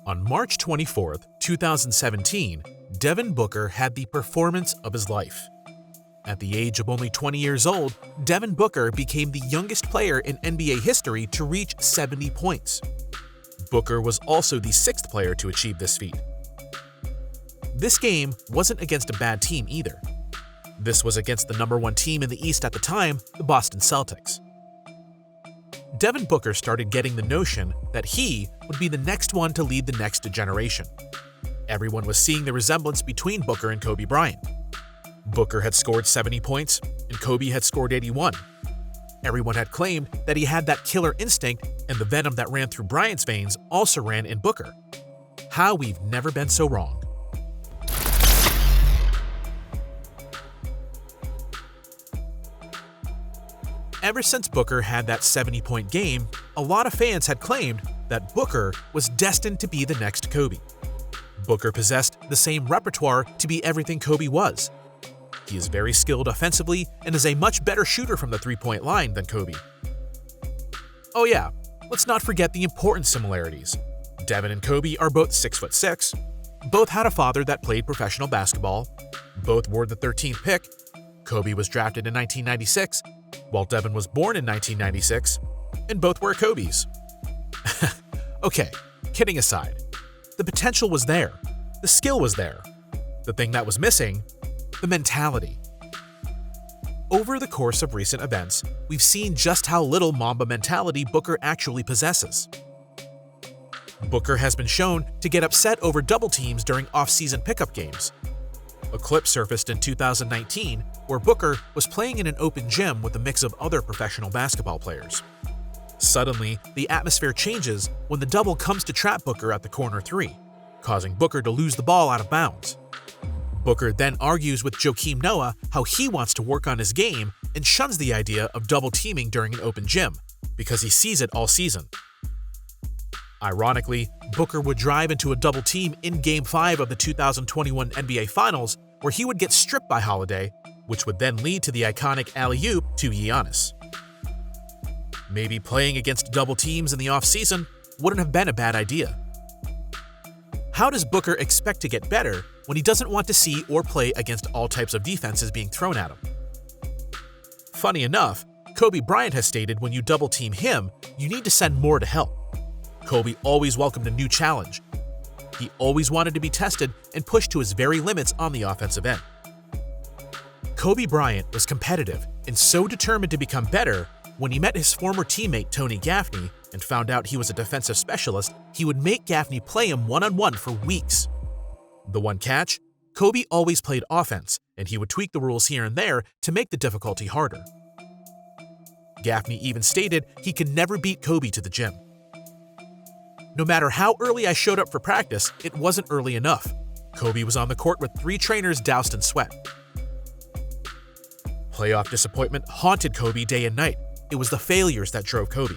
On March 24, 2017, Devin Booker had the performance of his life. At the age of only 20 years old, Devin Booker became the youngest player in NBA history to reach 70 points. Booker was also the sixth player to achieve this feat. This game wasn't against a bad team either. This was against the number one team in the East at the time, the Boston Celtics. Devin Booker started getting the notion that he would be the next one to lead the next generation. Everyone was seeing the resemblance between Booker and Kobe Bryant. Booker had scored 70 points, and Kobe had scored 81. Everyone had claimed that he had that killer instinct, and the venom that ran through Bryant's veins also ran in Booker. How we've never been so wrong. Ever since Booker had that 70-point game, a lot of fans had claimed that Booker was destined to be the next Kobe. Booker possessed the same repertoire to be everything Kobe was. He is very skilled offensively and is a much better shooter from the three-point line than Kobe. Oh yeah, let's not forget the important similarities. Devin and Kobe are both 6'6", both had a father that played professional basketball, both wore the 13th pick. Kobe was drafted in 1996, while Devin was born in 1996, and both were Kobe's. Okay, kidding aside, the potential was there, the skill was there. The thing that was missing, the mentality. Over the course of recent events, we've seen just how little Mamba mentality Booker actually possesses. Booker has been shown to get upset over double teams during off-season pickup games. A clip surfaced in 2019 where Booker was playing in an open gym with a mix of other professional basketball players. Suddenly, the atmosphere changes when the double comes to trap Booker at the corner three, causing Booker to lose the ball out of bounds. Booker then argues with Joakim Noah how he wants to work on his game and shuns the idea of double teaming during an open gym because he sees it all season. Ironically, Booker would drive into a double team in Game 5 of the 2021 NBA Finals where he would get stripped by Holiday, which would then lead to the iconic alley-oop to Giannis. Maybe playing against double teams in the offseason wouldn't have been a bad idea. How does Booker expect to get better when he doesn't want to see or play against all types of defenses being thrown at him? Funny enough, Kobe Bryant has stated when you double team him, you need to send more to help. Kobe always welcomed a new challenge. He always wanted to be tested and pushed to his very limits on the offensive end. Kobe Bryant was competitive and so determined to become better. When he met his former teammate Tony Gaffney and found out he was a defensive specialist, he would make Gaffney play him one-on-one for weeks. The one catch? Kobe always played offense, and he would tweak the rules here and there to make the difficulty harder. Gaffney even stated he could never beat Kobe to the gym. No matter how early I showed up for practice, it wasn't early enough. Kobe was on the court with 3 trainers doused in sweat. Playoff disappointment haunted Kobe day and night. It was the failures that drove Kobe.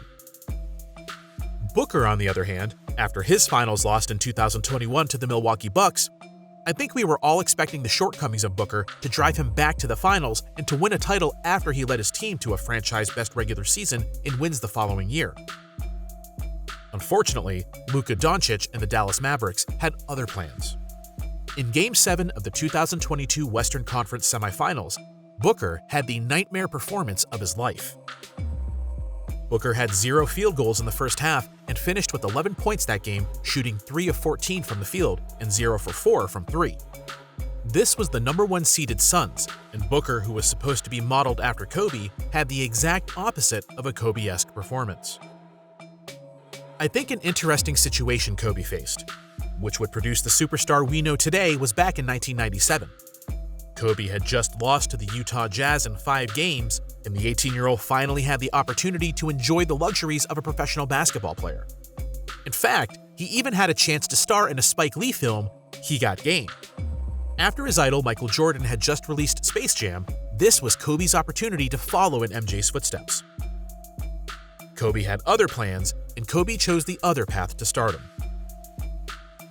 Booker, on the other hand, after his finals loss in 2021 to the Milwaukee Bucks, I think we were all expecting the shortcomings of Booker to drive him back to the finals and to win a title after he led his team to a franchise-best regular season and wins the following year. Unfortunately, Luka Doncic and the Dallas Mavericks had other plans. In Game 7 of the 2022 Western Conference semifinals, Booker had the nightmare performance of his life. Booker had 0 field goals in the first half and finished with 11 points that game, shooting 3 of 14 from the field and 0 for 4 from 3. This was the number 1 seeded Suns, and Booker, who was supposed to be modeled after Kobe, had the exact opposite of a Kobe-esque performance. I think an interesting situation Kobe faced, which would produce the superstar we know today, was back in 1997. Kobe had just lost to the Utah Jazz in 5 games, and the 18-year-old finally had the opportunity to enjoy the luxuries of a professional basketball player. In fact, he even had a chance to star in a Spike Lee film, He Got Game. After his idol Michael Jordan had just released Space Jam, this was Kobe's opportunity to follow in MJ's footsteps. Kobe had other plans, and Kobe chose the other path to stardom.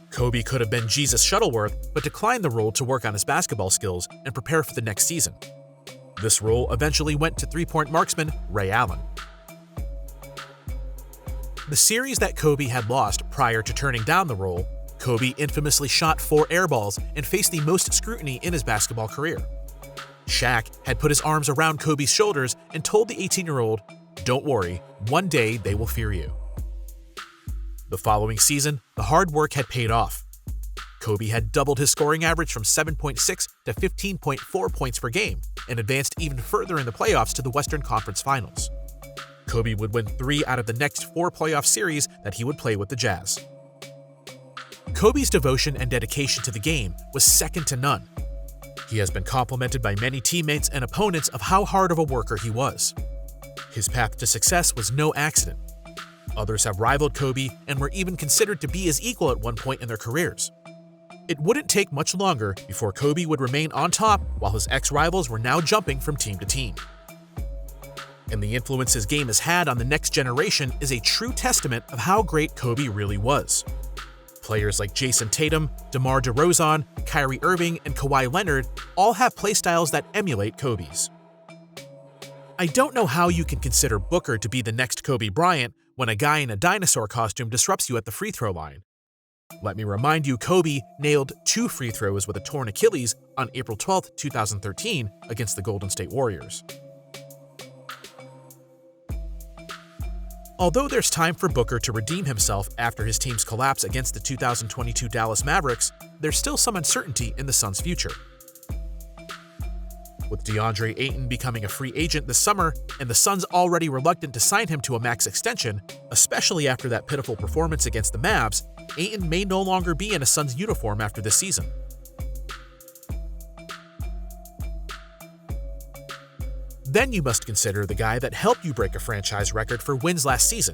Kobe could have been Jesus Shuttleworth, but declined the role to work on his basketball skills and prepare for the next season. This role eventually went to three-point marksman Ray Allen. The series that Kobe had lost Prior to turning down the role, Kobe infamously shot 4 airballs and faced the most scrutiny in his basketball career. Shaq had put his arms around Kobe's shoulders and told the 18-year-old, "Don't worry, one day they will fear you." The following season, the hard work had paid off. Kobe had doubled his scoring average from 7.6 to 15.4 points per game and advanced even further in the playoffs to the Western Conference Finals. Kobe would win 3 out of the next 4 playoff series that he would play with the Jazz. Kobe's devotion and dedication to the game was second to none. He has been complimented by many teammates and opponents of how hard of a worker he was. His path to success was no accident. Others have rivaled Kobe and were even considered to be his equal at one point in their careers. It wouldn't take much longer before Kobe would remain on top while his ex-rivals were now jumping from team to team. And the influence his game has had on the next generation is a true testament of how great Kobe really was. Players like Jason Tatum, DeMar DeRozan, Kyrie Irving, and Kawhi Leonard all have playstyles that emulate Kobe's. I don't know how you can consider Booker to be the next Kobe Bryant when a guy in a dinosaur costume disrupts you at the free throw line. Let me remind you, Kobe nailed 2 free throws with a torn Achilles on April 12, 2013 against the Golden State Warriors. Although there's time for Booker to redeem himself after his team's collapse against the 2022 Dallas Mavericks, there's still some uncertainty in the Suns' future. With DeAndre Ayton becoming a free agent this summer and the Suns already reluctant to sign him to a max extension, especially after that pitiful performance against the Mavs, Ayton may no longer be in a Suns uniform after this season. Then you must consider the guy that helped you break a franchise record for wins last season.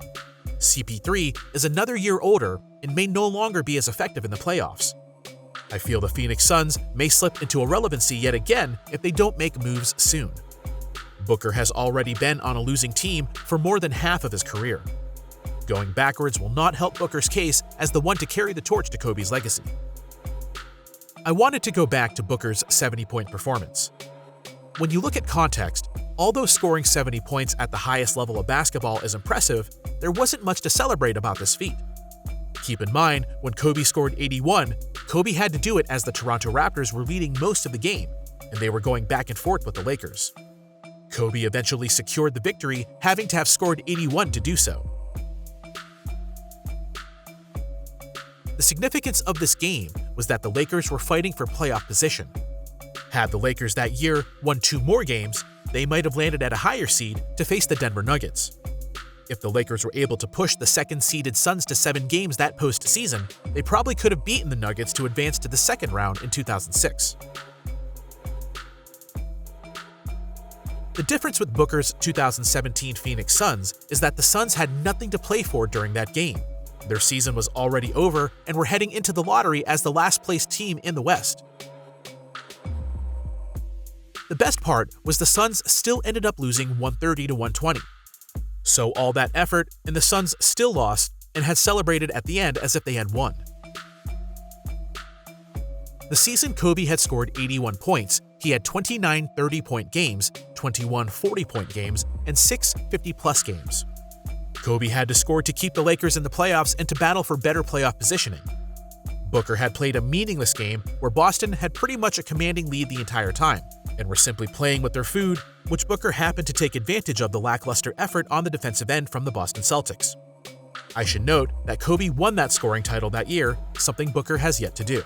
CP3 is another year older and may no longer be as effective in the playoffs. I feel the Phoenix Suns may slip into irrelevancy yet again if they don't make moves soon. Booker has already been on a losing team for more than half of his career. Going backwards will not help Booker's case as the one to carry the torch to Kobe's legacy. I wanted to go back to Booker's 70-point performance. When you look at context, although scoring 70 points at the highest level of basketball is impressive, there wasn't much to celebrate about this feat. Keep in mind, when Kobe scored 81, Kobe had to do it as the Toronto Raptors were leading most of the game, and they were going back and forth with the Lakers. Kobe eventually secured the victory, having to have scored 81 to do so. The significance of this game was that the Lakers were fighting for playoff position. Had the Lakers that year won 2 more games, they might have landed at a higher seed to face the Denver Nuggets. If the Lakers were able to push the second-seeded Suns to 7 games that postseason, they probably could have beaten the Nuggets to advance to the second round in 2006. The difference with Booker's 2017 Phoenix Suns is that the Suns had nothing to play for during that game. Their season was already over and were heading into the lottery as the last-placed team in the West. The best part was the Suns still ended up losing 130 to 120. So all that effort, and the Suns still lost and had celebrated at the end as if they had won. The season Kobe had scored 81 points, he had 29 30-point games, 21 40-point games, and 6 50-plus games. Kobe had to score to keep the Lakers in the playoffs and to battle for better playoff positioning. Booker had played a meaningless game where Boston had pretty much a commanding lead the entire time, and were simply playing with their food, which Booker happened to take advantage of the lackluster effort on the defensive end from the Boston Celtics. I should note that Kobe won that scoring title that year, something Booker has yet to do.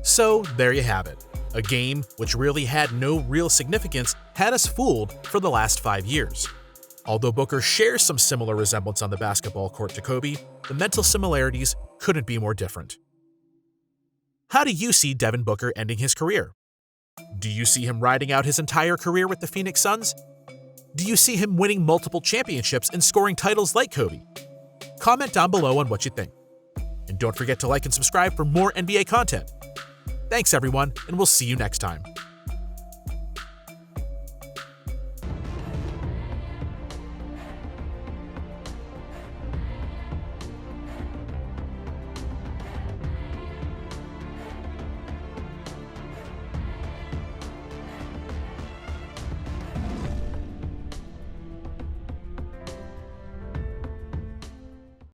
So there you have it. A game which really had no real significance had us fooled for the last 5 years. Although Booker shares some similar resemblance on the basketball court to Kobe, the mental similarities couldn't be more different. How do you see Devin Booker ending his career? Do you see him riding out his entire career with the Phoenix Suns? Do you see him winning multiple championships and scoring titles like Kobe? Comment down below on what you think. And don't forget to like and subscribe for more NBA content. Thanks everyone, and we'll see you next time.